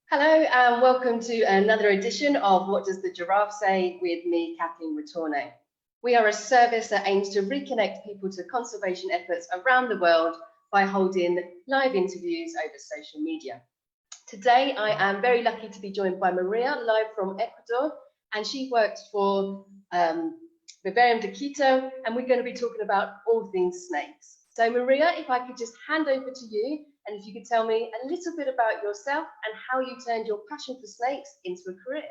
Hello and welcome to another edition of What Does the Giraffe Say with me, Kathleen Retourne. We are a service that aims to reconnect people to conservation efforts around the world by holding live interviews over social media. Today, I am very lucky to be joined by Maria, live from Ecuador, and she works for Vivarium de Quito, and we're going to be talking about all things snakes. So Maria, if I could just hand over to you, and if you could tell me a little bit about yourself and how you turned your passion for snakes into a career.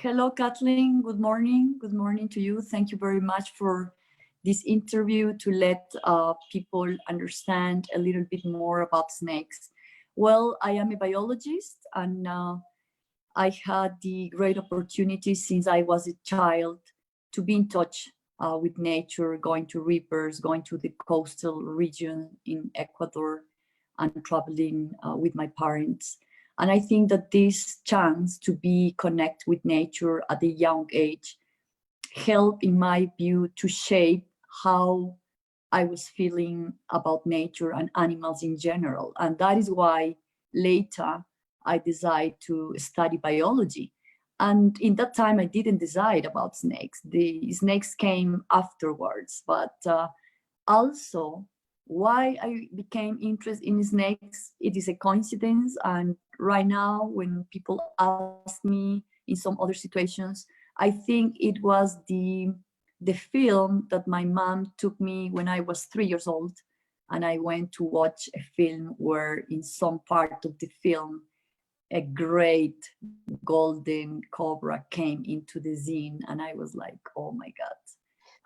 Hello, Kathleen. Good morning. Good morning to you. Thank you very much for this interview to let people understand a little bit more about snakes. Well, I am a biologist, and I had the great opportunity since I was a child to be in touch with nature, going to rivers, going to the coastal region in Ecuador, and traveling with my parents. And I think that this chance to be connect with nature at a young age helped, in my view, to shape how I was feeling about nature and animals in general. And that is why later I decided to study biology. And in that time, I didn't decide about snakes. The snakes came afterwards, but also why I became interested in snakes, it is a coincidence. And right now, when people ask me in some other situations, I think it was the film that my mom took me when I was 3 years old. And I went to watch a film where in some part of the film, a great golden cobra came into the scene. And I was like, oh my God.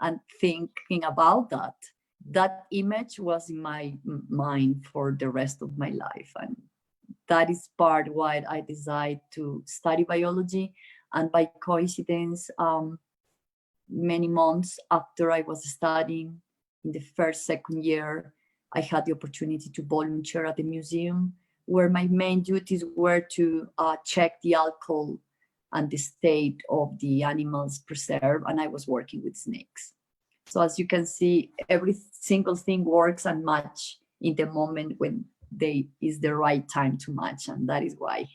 And thinking about that image was in my mind for the rest of my life. And that is part why I decided to study biology. And by coincidence, many months after I was studying in the second year, I had the opportunity to volunteer at the museum, where my main duties were to check the alcohol and the state of the animals preserved, and I was working with snakes. So as you can see, every single thing works and match in the moment when is the right time to match, and that is why.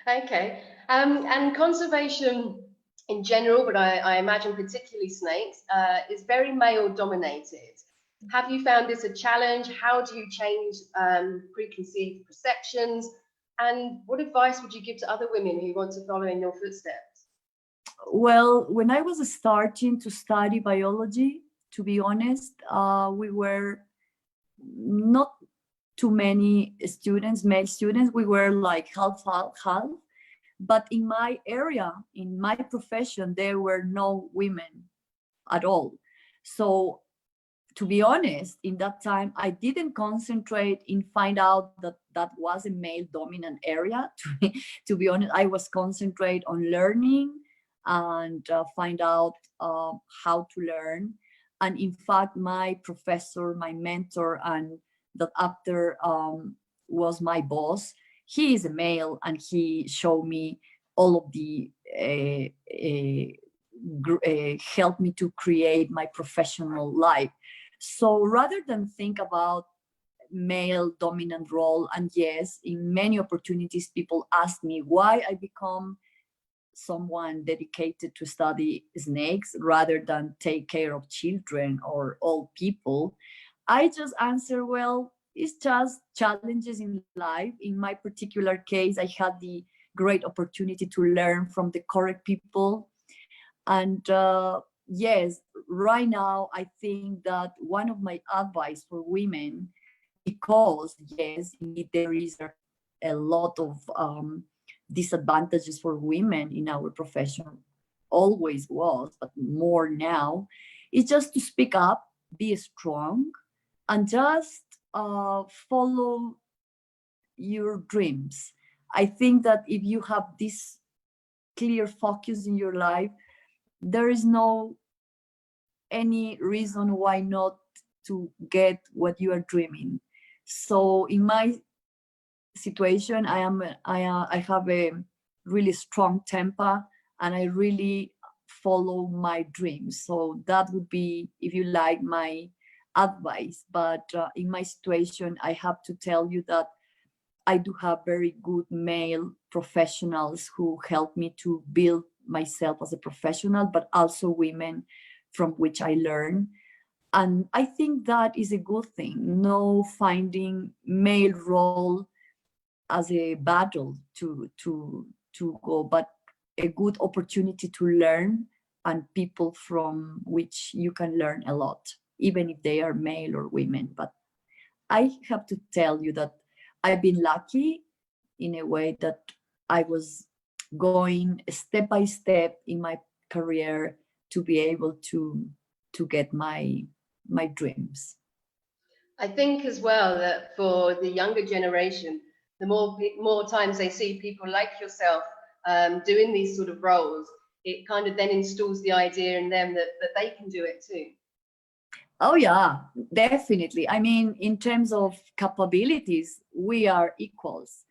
Okay, and conservation in general, but I imagine particularly snakes, is very male dominated. Have you found this a challenge? How do you change preconceived perceptions? And what advice would you give to other women who want to follow in your footsteps? Well, when I was starting to study biology, to be honest, we were not too many students, male students. We were like half. But in my area, in my profession, there were no women at all. So to be honest, in that time, I didn't concentrate in find out that was a male dominant area. To be honest, I was concentrate on learning and find out how to learn. And in fact, my professor, my mentor, and that after was my boss, he is a male, and he showed me all of the helped me to create my professional life. So rather than think about male dominant role, and yes, in many opportunities, people ask me why I become someone dedicated to study snakes rather than take care of children or old people, I just answer, well, it's just challenges in life. In my particular case, I had the great opportunity to learn from the correct people. And yes, right now, I think that one of my advice for women, because yes, indeed, there is a lot of disadvantages for women in our profession, always was, but more now, is just to speak up, be strong, and just follow your dreams. I think that if you have this clear focus in your life, there is no any reason why not to get what you are dreaming. So in my situation, I have a really strong temper, and I really follow my dreams. So that would be, if you like, my advice. But in my situation, I have to tell you that I do have very good male professionals who help me to build myself as a professional, but also women from which I learn. And I think that is a good thing. No finding male role as a battle to go, but a good opportunity to learn, and people from which you can learn a lot, even if they are male or women. But I have to tell you that I've been lucky in a way that I was going step by step in my career to be able to get my dreams. I think as well that for the younger generation, the more times they see people like yourself doing these sort of roles, it kind of then installs the idea in them that they can do it too. Oh yeah, definitely. I mean, in terms of capabilities, we are equals,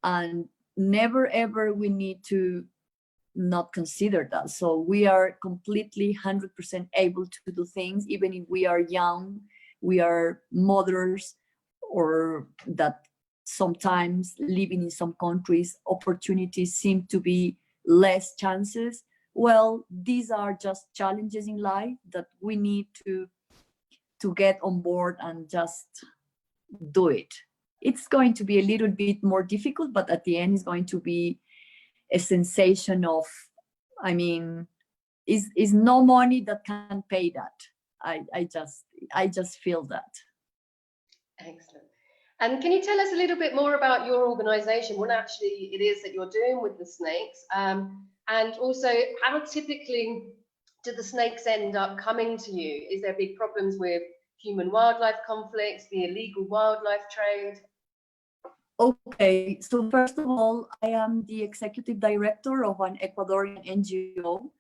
and never ever we need to not consider that. So we are completely 100% able to do things, even if we are young, we are mothers, or that sometimes living in some countries, opportunities seem to be less chances. Well, these are just challenges in life that we need to get on board and just do it. It's going to be a little bit more difficult, but at the end it's going to be a sensation of, I mean, is no money that can pay that. I just feel that. Excellent. And can you tell us a little bit more about your organization, what actually it is that you're doing with the snakes? And also, how typically do the snakes end up coming to you? Is there big problems with human-wildlife conflicts, the illegal wildlife trade? Okay, so first of all, I am the executive director of an Ecuadorian NGO.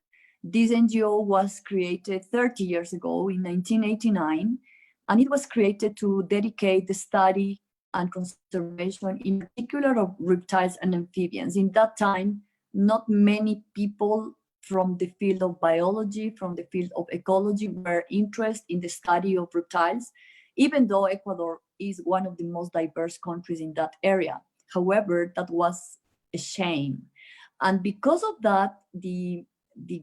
This NGO was created 30 years ago in 1989, and it was created to dedicate the study and conservation, in particular of reptiles and amphibians. In that time, not many people from the field of biology, from the field of ecology, were interested in the study of reptiles, even though Ecuador is one of the most diverse countries in that area. However, that was a shame. And because of that, the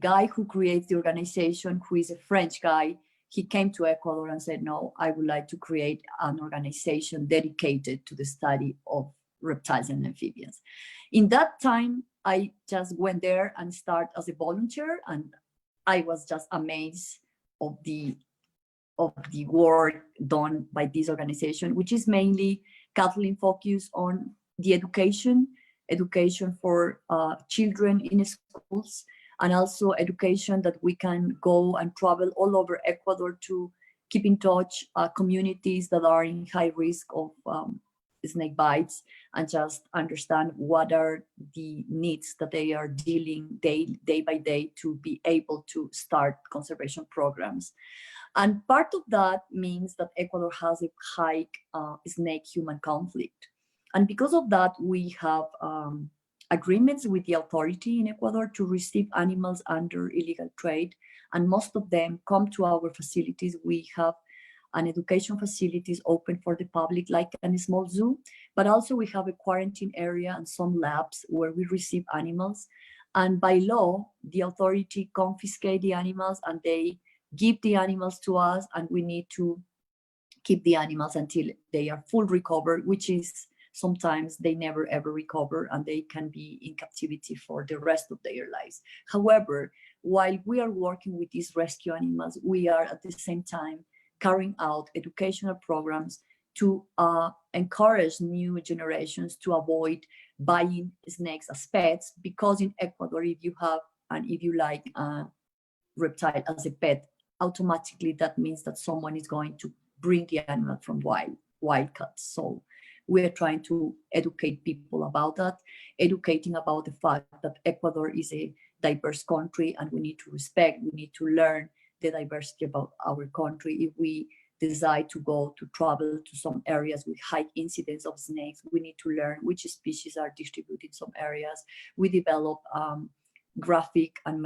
guy who creates the organization, who is a French guy, he came to Ecuador and said, no, I would like to create an organization dedicated to the study of reptiles and amphibians. In that time, I just went there and started as a volunteer, and I was just amazed of the work done by this organization, which is mainly Kathleen focused on the education for children in schools, and also education that we can go and travel all over Ecuador to keep in touch communities that are in high risk of snake bites, and just understand what are the needs that they are dealing day by day to be able to start conservation programs. And part of that means that Ecuador has a high snake-human conflict. And because of that, we have agreements with the authority in Ecuador to receive animals under illegal trade. And most of them come to our facilities. We have an education facilities open for the public, like a small zoo, but also we have a quarantine area and some labs where we receive animals. And by law, the authority confiscate the animals and they give the animals to us, and we need to keep the animals until they are full recovered, which is sometimes they never ever recover, and they can be in captivity for the rest of their lives. However, while we are working with these rescue animals, we are at the same time carrying out educational programs to encourage new generations to avoid buying snakes as pets, because in Ecuador, if you have and if you like reptile as a pet, automatically that means that someone is going to bring the animal from wild cuts. So we are trying to educate people about that, educating about the fact that Ecuador is a diverse country and we need to respect, we need to learn the diversity about our country. If we decide to go to travel to some areas with high incidence of snakes, we need to learn which species are distributed in some areas. We develop graphic and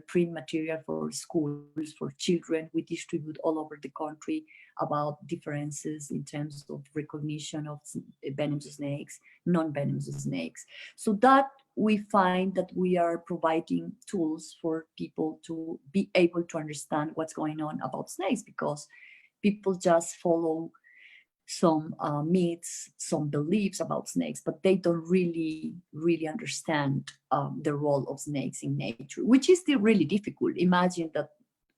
print material for schools, for children. We distribute all over the country. about differences in terms of recognition of venomous snakes, non-venomous snakes. So that we find that we are providing tools for people to be able to understand what's going on about snakes, because people just follow some myths, some beliefs about snakes, but they don't really understand the role of snakes in nature, which is still really difficult. Imagine that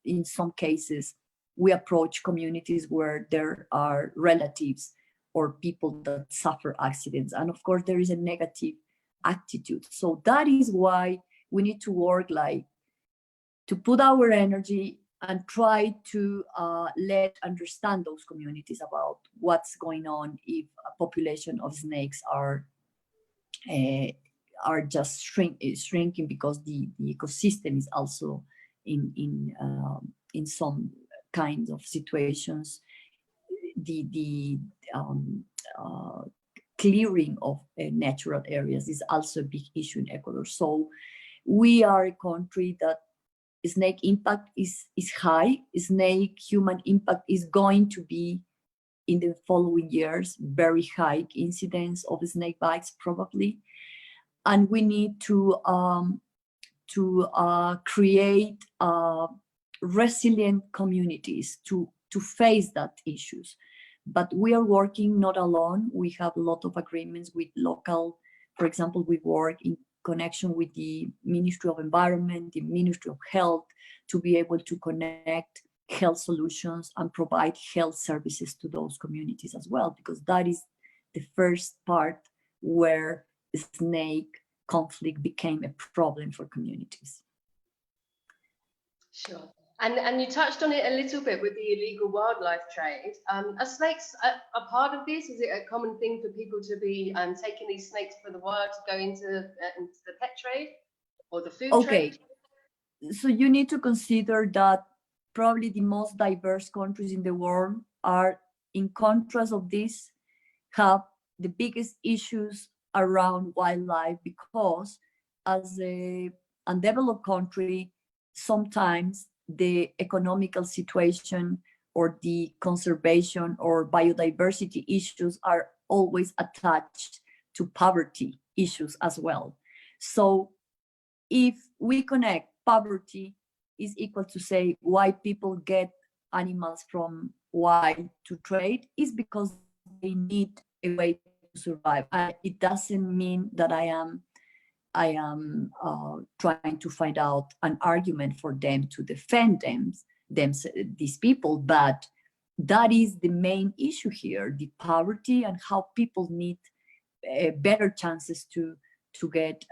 in some cases we approach communities where there are relatives or people that suffer accidents, and of course there is a negative attitude. So that is why we need to work to put our energy and try to understand those communities about what's going on if a population of snakes are just shrinking because the ecosystem is also in some kinds of situations. The clearing of natural areas is also a big issue in Ecuador. So we are a country that snake impact is high. Snake human impact is going to be in the following years very high incidence of snake bites probably, and we need to create resilient communities to face that issues. But we are working not alone. We have a lot of agreements with local, for example, we work in connection with the Ministry of Environment, the Ministry of Health, to be able to connect health solutions and provide health services to those communities as well, because that is the first part where snake conflict became a problem for communities. Sure. And you touched on it a little bit with the illegal wildlife trade. Are snakes a part of this? Is it a common thing for people to be taking these snakes for the wild to go into the pet trade or the food trade? So you need to consider that probably the most diverse countries in the world are, in contrast of this, have the biggest issues around wildlife, because as a undeveloped country, sometimes the economical situation or the conservation or biodiversity issues are always attached to poverty issues as well. So if we connect poverty is equal to say why people get animals from wild to trade, is because they need a way to survive. It doesn't mean that I am trying to find out an argument for them to defend these people, but that is the main issue here: the poverty and how people need better chances to get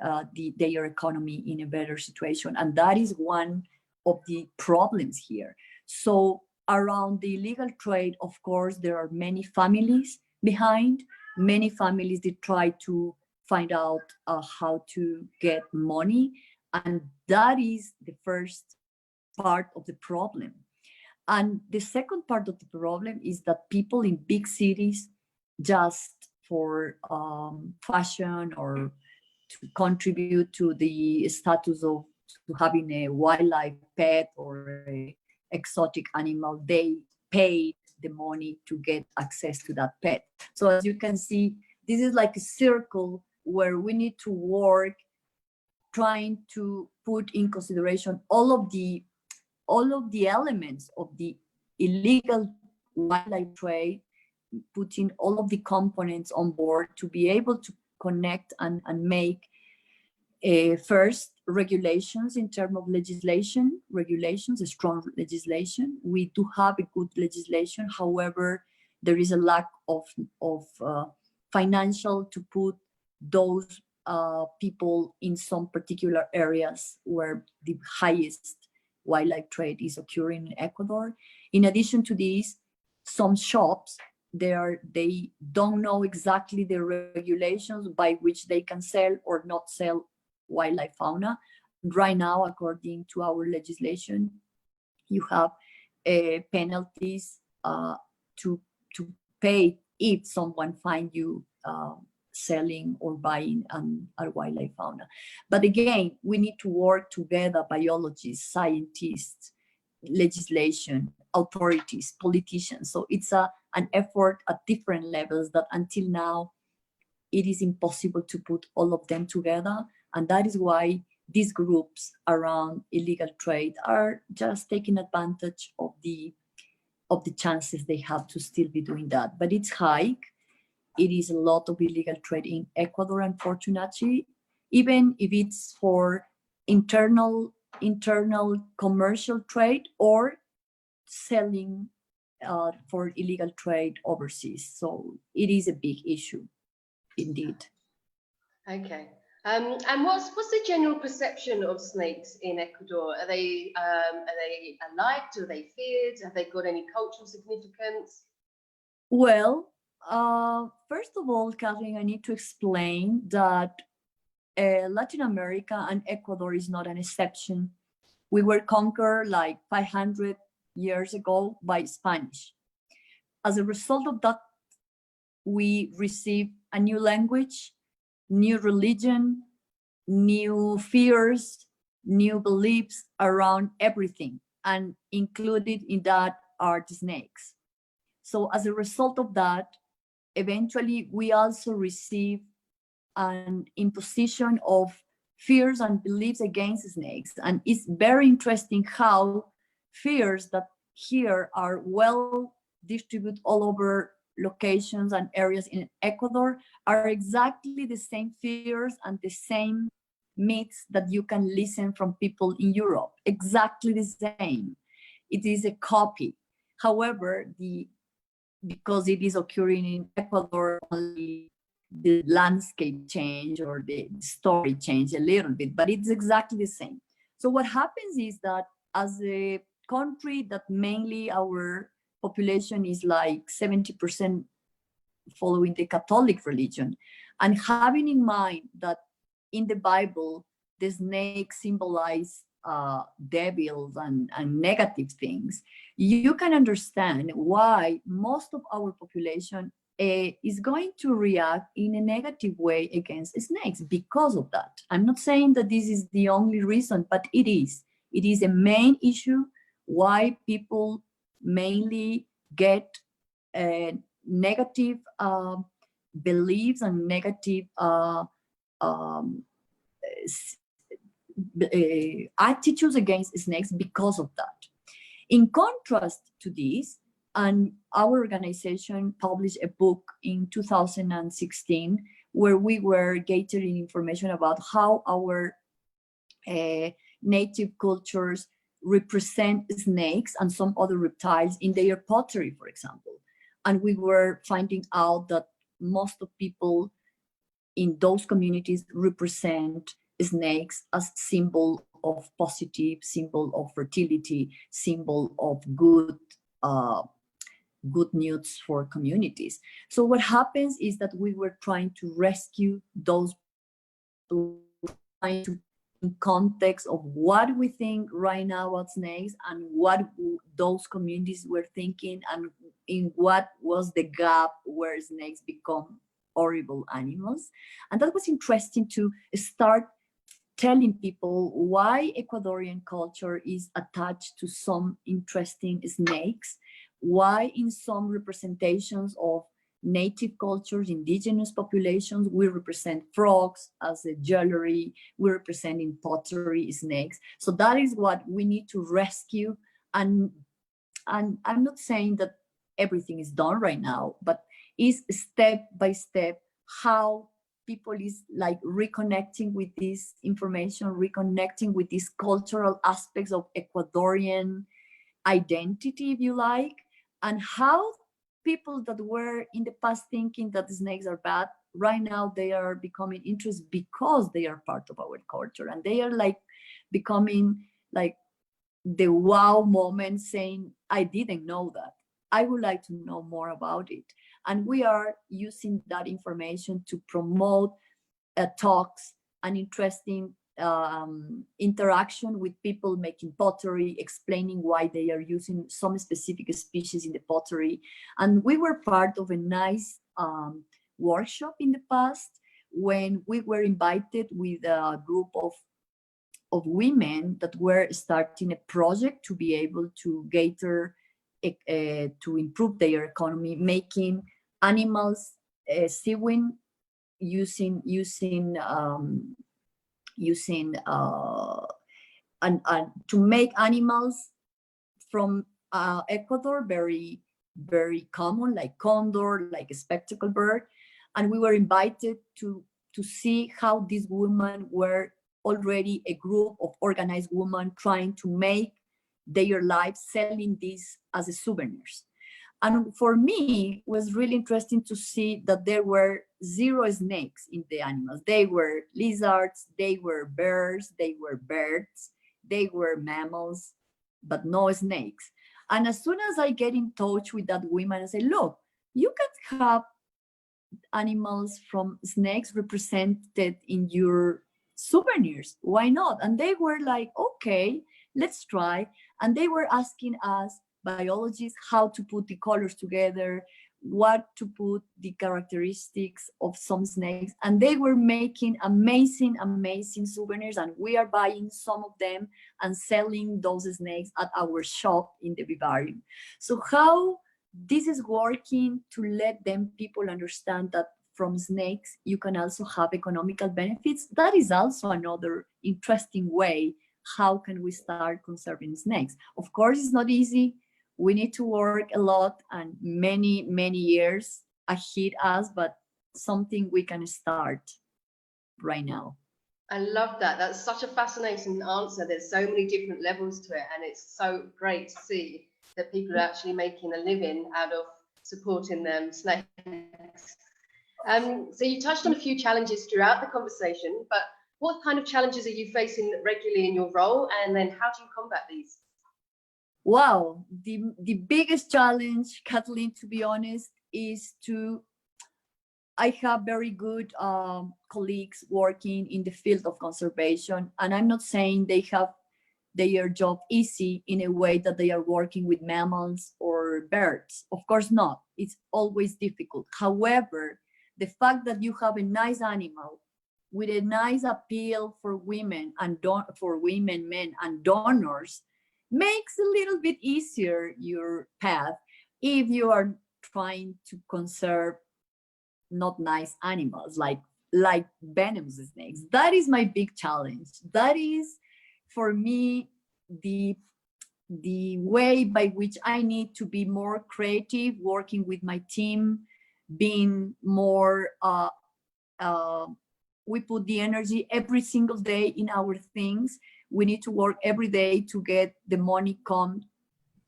their economy in a better situation, and that is one of the problems here. So around the illegal trade, of course, there are many families behind. Many families that try to find out how to get money, and that is the first part of the problem. And the second part of the problem is that people in big cities, just for fashion or to contribute to the status of having a wildlife pet or a exotic animal, they pay the money to get access to that pet. So as you can see, this is like a circle where we need to work trying to put in consideration all of the elements of the illegal wildlife trade, putting all of the components on board to be able to connect and make first regulations in terms of regulations, a strong legislation. We do have a good legislation. However, there is a lack of financial to put those people in some particular areas where the highest wildlife trade is occurring in Ecuador. In addition to this, some shops, they don't know exactly the regulations by which they can sell or not sell wildlife fauna. Right now, according to our legislation, you have penalties to pay if someone finds you selling or buying a wildlife fauna. But again, we need to work together, biologists, scientists, legislation, authorities, politicians. So it's an effort at different levels that until now, it is impossible to put all of them together. And that is why these groups around illegal trade are just taking advantage of the chances they have to still be doing that. But it's high. It is a lot of illegal trade in Ecuador, unfortunately, even if it's for internal commercial trade or selling for illegal trade overseas. So it is a big issue indeed. Okay. And what's the general perception of snakes in Ecuador? Are they liked? Are they feared? Have they got any cultural significance? Well, first of all, Kathleen, I need to explain that Latin America and Ecuador is not an exception. We were conquered like 500 years ago by Spanish. As a result of that, we received a new language, new religion, new fears, new beliefs around everything, and included in that are the snakes. So as a result of that, eventually we also receive an imposition of fears and beliefs against snakes. And it's very interesting how fears that here are well distributed all over locations and areas in Ecuador are exactly the same fears and the same myths that you can listen from people in Europe. Exactly the same. It is a copy. However, because it is occurring in Ecuador, only the landscape change or the story change a little bit, but it's exactly the same. So what happens is that as a country that mainly our population is like 70% following the Catholic religion, and having in mind that in the Bible, the snakes symbolize devils and negative things, you can understand why most of our population is going to react in a negative way against snakes because of that. I'm not saying that this is the only reason, but it is. It is a main issue why people mainly get negative beliefs and negative attitudes against snakes because of that. In contrast to this, and our organization published a book in 2016 where we were gathering information about how our native cultures represent snakes and some other reptiles in their pottery, for example. And we were finding out that most of people in those communities represent snakes as symbol of positive, symbol of fertility, symbol of good news for communities. So what happens is that we were trying to rescue those, trying to in context of what we think right now about snakes and what those communities were thinking, and in what was the gap where snakes become horrible animals. And that was interesting to start telling people why Ecuadorian culture is attached to some interesting snakes, why in some representations of native cultures, indigenous populations, we represent frogs as a jewelry, we represent in pottery snakes. So that is what we need to rescue. And I'm not saying that everything is done right now, but is step by step how people is like reconnecting with this information, reconnecting with these cultural aspects of Ecuadorian identity, if you like, and how people that were in the past thinking that the snakes are bad, right now they are becoming interested because they are part of our culture, and they are like becoming like the wow moment, saying, I didn't know that. I would like to know more about it. And we are using that information to promote talks and interesting interaction with people making pottery, explaining why they are using some specific species in the pottery. And we were part of a nice workshop in the past when we were invited with a group of women that were starting a project to be able to gather to improve their economy, making animals sewing using and to make animals from Ecuador very common, like condor, like a spectacle bird. And we were invited to see how these women were already a group of organized women trying to make their lives selling these as a souvenirs. And for me, it was really interesting to see that there were 0 snakes in the animals. They were lizards, they were bears, they were birds, they were mammals, but no snakes. And as soon as I get in touch with that woman, I say, look, you can have animals from snakes represented in your souvenirs. Why not? And they were like, okay, let's try. And they were asking us, biologists, how to put the colors together, what to put the characteristics of some snakes. And they were making amazing souvenirs. And we are buying some of them and selling those snakes at our shop in the Vivarium. So how this is working to let them people understand that from snakes, you can also have economical benefits. That is also another interesting way. How can we start conserving snakes? Of course, it's not easy. We need to work a lot and many years ahead us, but something we can start right now. I love that. That's such a fascinating answer. There's so many different levels to it, and it's so great to see that people are actually making a living out of supporting them snakes. So you touched on a few challenges throughout the conversation, but what kind of challenges are you facing regularly in your role, and then how do you combat these? Wow, the biggest challenge, Kathleen, to be honest, is I have very good colleagues working in the field of conservation, and I'm not saying they have their job easy in a way that they are working with mammals or birds. Of course not. It's always difficult. However, the fact that you have a nice animal with a nice appeal for women and for women, men, and donors makes a little bit easier your path if you are trying to conserve not nice animals like venomous snakes. That is my big challenge. That is for me the way by which I need to be more creative, working with my team, being more we put the energy every single day in our things. We need to work every day to get the money come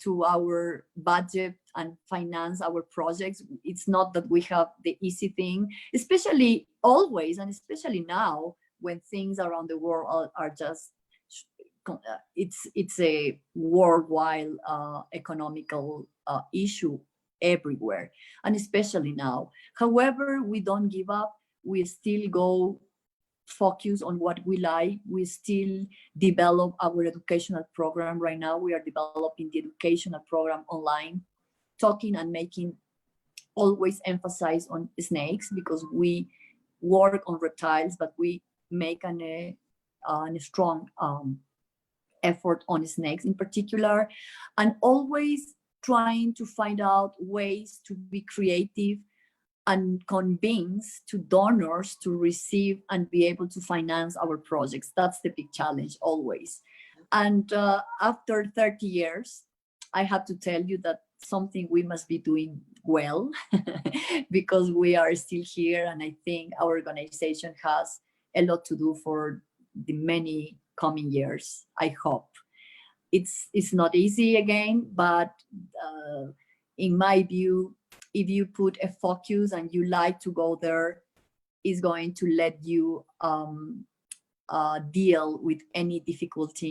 to our budget and finance our projects. It's not that we have the easy thing, especially always, and especially now when things around the world are just, it's a worldwide economical issue everywhere, and especially now. However, we don't give up. We still go focus on what we like. We still develop our educational program. Right now we are developing the educational program online, talking and making always emphasize on snakes, because we work on reptiles, but we make a strong effort on snakes in particular, and always trying to find out ways to be creative and convince to donors to receive and be able to finance our projects. That's the big challenge always. And after 30 years, I have to tell you that something we must be doing well because we are still here, and I think our organization has a lot to do for the many coming years, I hope. It's not easy again, but in my view, if you put a focus and you like to go there, is going to let you deal with any difficulty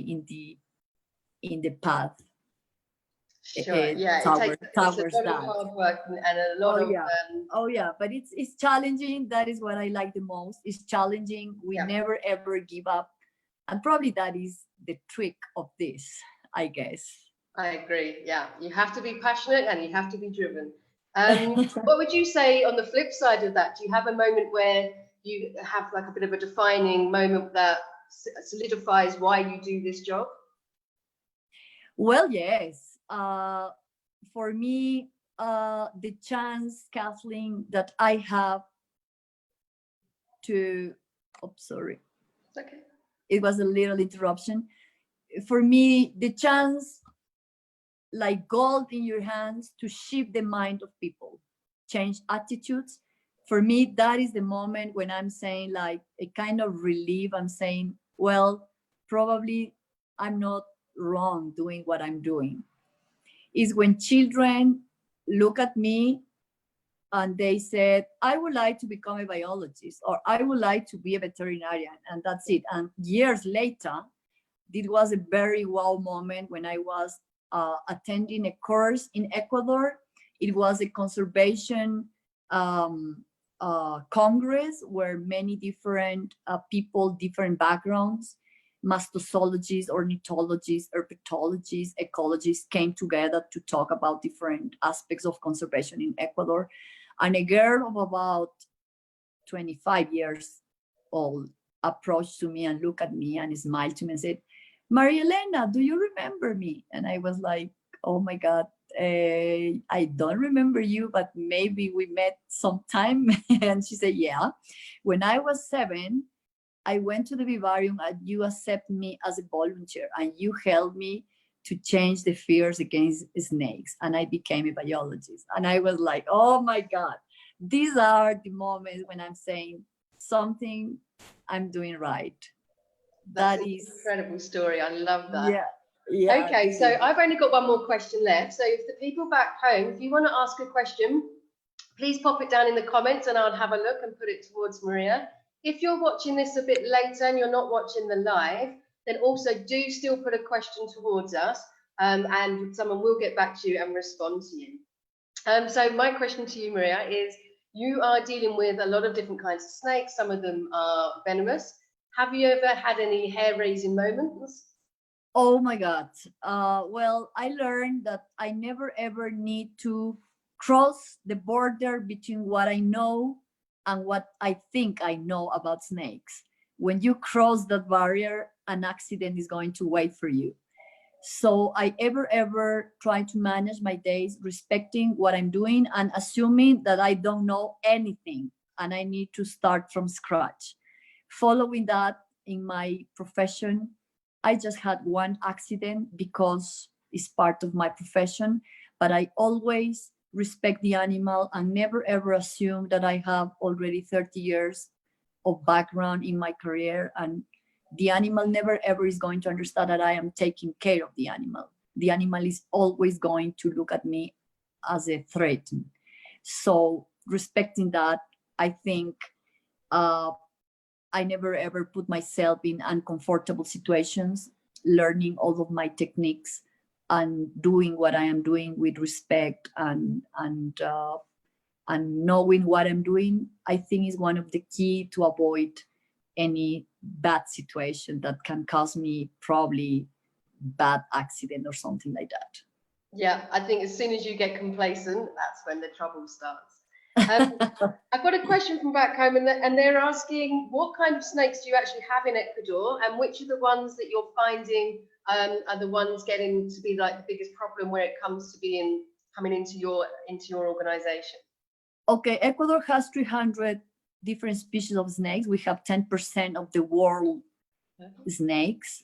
in the path. Sure. Yeah, towards it's a lot that. of hard work and a lot of. Oh yeah, but it's challenging. That is what I like the most. It's challenging. We never ever give up, and probably that is the trick of this, I guess. I agree. Yeah, you have to be passionate and you have to be driven. What would you say on the flip side of that? Do you have a moment where you have like a bit of a defining moment that solidifies why you do this job? Well, yes. for me, the chance, Kathleen, that I have to, oh, sorry. It's okay. It was a little interruption. For me, the chance, like gold in your hands, to shift the mind of people, change attitudes. For me, that is the moment when I'm saying like a kind of relief. I'm saying, well, probably I'm not wrong doing what I'm doing. Is when children look at me and they said, I would like to become a biologist, or I would like to be a veterinarian, and that's it. And years later, it was a very wow moment when I was attending a course in Ecuador. It was a conservation congress where many different people, different backgrounds, mastosologists, ornithologists, herpetologists, ecologists came together to talk about different aspects of conservation in Ecuador. And a girl of about 25 years old approached to me and looked at me and smiled to me and said, Maria Elena, do you remember me? And I was like, oh my God, I don't remember you, but maybe we met sometime. And she said, yeah. When I was 7, I went to the Vivarium and you accepted me as a volunteer and you helped me to change the fears against snakes. And I became a biologist. And I was like, oh my God, these are the moments when I'm saying something I'm doing right. That's That an is incredible story. I love that. Yeah. Yeah. Okay, so I've only got one more question left. So if the people back home, if you want to ask a question, please pop it down in the comments and I'll have a look and put it towards Maria. If you're watching this a bit later and you're not watching the live, then also do still put a question towards us, and someone will get back to you and respond to you. So my question to you, Maria, is you are dealing with a lot of different kinds of snakes. Some of them are venomous. Have you ever had any hair-raising moments? Oh my God. Well, I learned that I never ever need to cross the border between what I know and what I think I know about snakes. When you cross that barrier, an accident is going to wait for you. So I ever try to manage my days respecting what I'm doing and assuming that I don't know anything and I need to start from scratch. Following that, in my profession, I just had one accident because it's part of my profession, but I always respect the animal and never ever assume that I have already 30 years of background in my career, and the animal never ever is going to understand that I am taking care of the animal. The animal is always going to look at me as a threat. So respecting that, I think I never ever put myself in uncomfortable situations, learning all of my techniques and doing what I am doing with respect and knowing what I'm doing, I think is one of the key to avoid any bad situation that can cause me probably bad accident or something like that. Yeah, I think as soon as you get complacent, that's when the trouble starts. I've got a question from back home, and they're asking what kind of snakes do you actually have in Ecuador, and which are the ones that you're finding are the ones getting to be like the biggest problem where it comes to coming into your organization? Okay, Ecuador has 300 different species of snakes. We have 10% of the world snakes.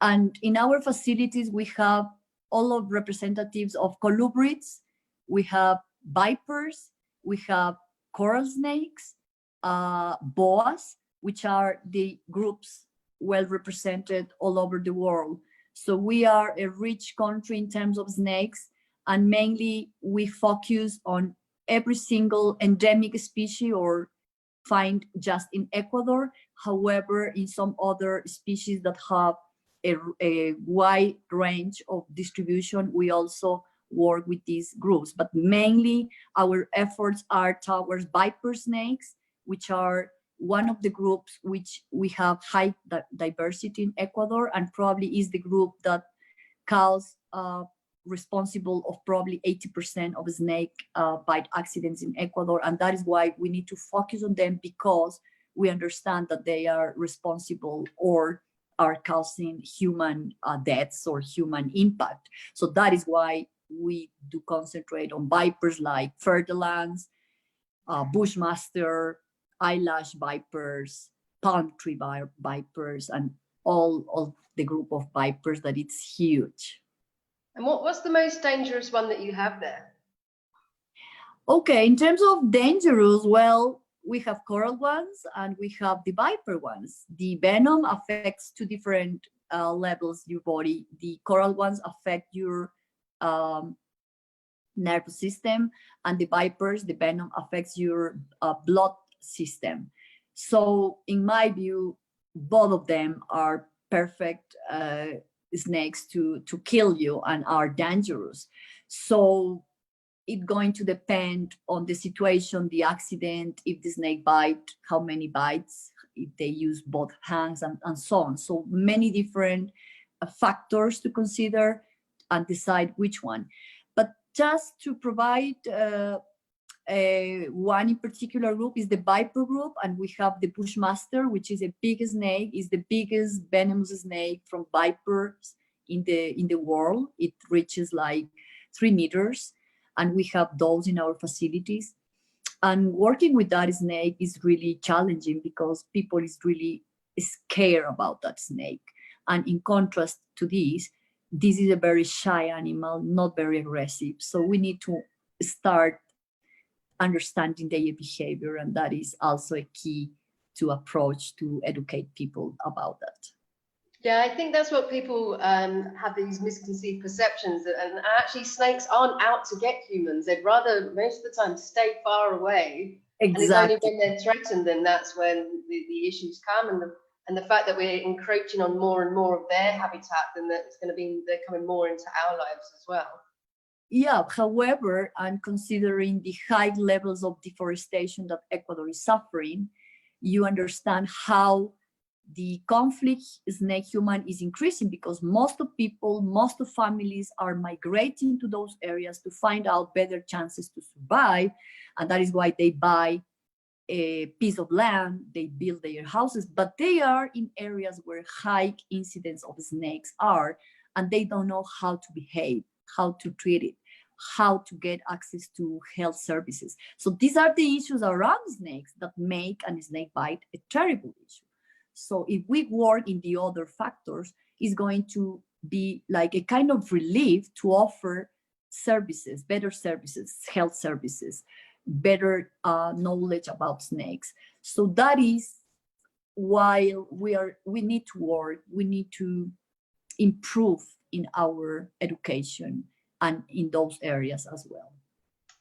And in our facilities, we have all of representatives of colubrids, we have vipers, we have coral snakes, boas, which are the groups well represented all over the world. So we are a rich country in terms of snakes, and mainly we focus on every single endemic species or find just in Ecuador. However, in some other species that have a wide range of distribution, we also work with these groups, but mainly our efforts are towards viper snakes, which are one of the groups which we have high diversity in Ecuador, and probably is the group that cause responsible of probably 80% of snake bite accidents in Ecuador. And that is why we need to focus on them, because we understand that they are responsible or are causing human deaths or human impact. So that is why we do concentrate on vipers like fer-de-lance, bushmaster, eyelash vipers, palm tree vipers, and all the group of vipers that it's huge. And what's the most dangerous one that you have there? Okay, in terms of dangerous, well, we have coral ones and we have the viper ones. The venom affects two different levels your body. The coral ones affect your nervous system, and the vipers, the venom affects your blood system. So in my view, both of them are perfect snakes to kill you and are dangerous. So it's going to depend on the situation, the accident, if the snake bite, how many bites, if they use both hands, and so on. So many different factors to consider and decide which one. But just to provide one in particular group is the viper group, and we have the bushmaster, which is a big snake, is the biggest venomous snake from vipers in the world. It reaches like 3 meters. And we have those in our facilities. And working with that snake is really challenging because people is really scared about that snake. And in contrast to this is a very shy animal, not very aggressive. So we need to start understanding their behavior, and that is also a key to approach to educate people about that. Yeah, I think that's what people have these misconceived perceptions, and actually snakes aren't out to get humans. They'd rather, most of the time, stay far away. Exactly. And it's only when they're threatened, then that's when the issues come. And the fact that we're encroaching on more and more of their habitat, then that it's going to be, they're coming more into our lives as well. Yeah, however, and considering the high levels of deforestation that Ecuador is suffering, you understand how the conflict snake-human is increasing, because most of people, most of families are migrating to those areas to find out better chances to survive. And that is why they buy a piece of land, they build their houses, but they are in areas where high incidence of snakes are, and they don't know how to behave, how to treat it, how to get access to health services. So these are the issues around snakes that make a snake bite a terrible issue. So if we work in the other factors, it's going to be like a kind of relief to offer services, better services, health services, better knowledge about snakes. So that is why we need to work, we need to improve in our education and in those areas as well.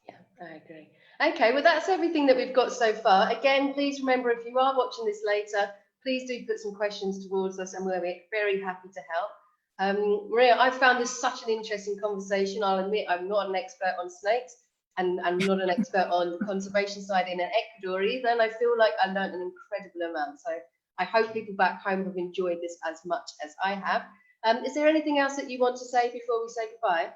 Yeah, I agree. Okay, well, that's everything that we've got so far. Again, please remember, if you are watching this later, please do put some questions towards us, and we'll be very happy to help. Maria, I found this such an interesting conversation. I'll admit I'm not an expert on snakes, and I'm not an expert on the conservation side in Ecuador either, and I feel like I learned an incredible amount. So I hope people back home have enjoyed this as much as I have. Is there anything else that you want to say before we say goodbye?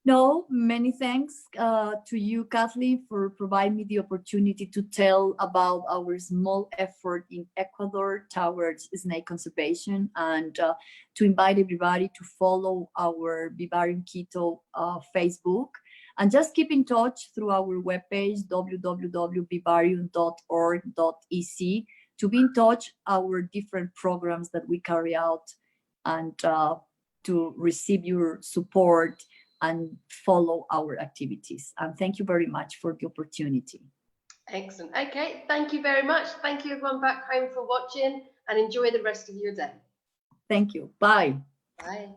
No, many thanks to you, Kathleen, for providing me the opportunity to tell about our small effort in Ecuador towards snake conservation, and to invite everybody to follow our Vivarium Quito Facebook, and just keep in touch through our webpage, www.vivarium.org.ec, to be in touch our different programs that we carry out, and to receive your support and follow our activities. And thank you very much for the opportunity. Excellent. Okay, thank you very much. Thank you everyone back home for watching, and enjoy the rest of your day. Thank you. Bye. Bye.